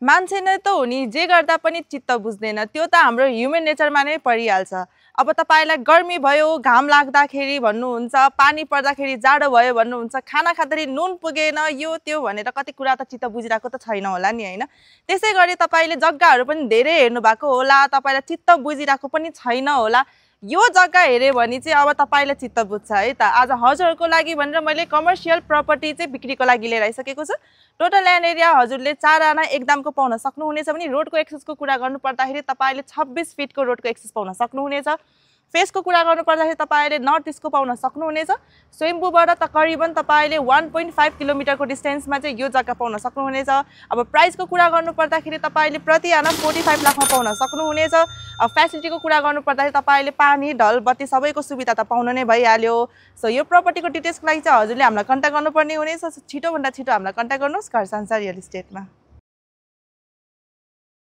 मान्छे नै त हो नि, जे गर्दा पनि चित्त बुझ्दैन, त्यो त हाम्रो ह्युमन नेचरमा नै परिहाल्छ। अब तपाईलाई गर्मी भयो, घाम लाग्दाखेरि भन्नुहुन्छ, पानी पर्दाखेरि जाडो भयो भन्नुहुन्छ, खाना खाँदाखेरि नुन पुगेन, यो त्यो भनेर कति कुरा त चित्त बुझिरहेको त छैन होला नि हैन। त्यसै गरी तपाईले जग्गाहरू पनि धेरै हेर्नु भएको होला, तपाईलाई चित्त बुझिरहेको पनि छैन होला। यो जग्गा हेरे भने चाहिँ अब तपाईलाई चित्त बुझ्छ है त। आज हजुरहरूको लागि भनेर मैले कमर्सियल प्रपर्टी चाहिँ बिक्रीको लागि लिएर आइसकेको छु। टोटल ल्यान्ड एरिया हजुरले 4 आना एकदमको पाउन सक्नुहुनेछ भने रोडको एक्सेसको कुरा गर्नु पर्दाखेरि तपाईले 26 फिटको रोडको एक्सेस पाउन सक्नुहुनेछ। फेसको कुरा गर्नु पर्दाखेरि तपाईले नर्थ ईस्टको पाउन सक्नुहुनेछ। स्वयम्भूबाट त करिबन तपाईले 1.5 किलोमिटरको डिस्टेन्समा चाहिँ यो जग्गा पाउन सक्नुहुनेछ। अब प्राइसको कुरा गर्नु पर्दाखेरि तपाईले प्रति आना 45 लाखमा पाउन सक्नुहुनेछ। अब फ्यासिलिटीको कुरा गर्नु पर्दाखेरि तपाईले पानी, ढल, बत्ती सबैको सुविधा त पाउन नै भइहाल्यो। सो यो प्रपर्टीको डिटेल्सको लागि चाहिँ हजुरले हामीलाई कन्ट्याक्ट गर्नुपर्ने हुनेछ। छिटोभन्दा छिटो हामीलाई कन्ट्याक्ट गर्नुहोस् घर संसार रियल इस्टेटमा।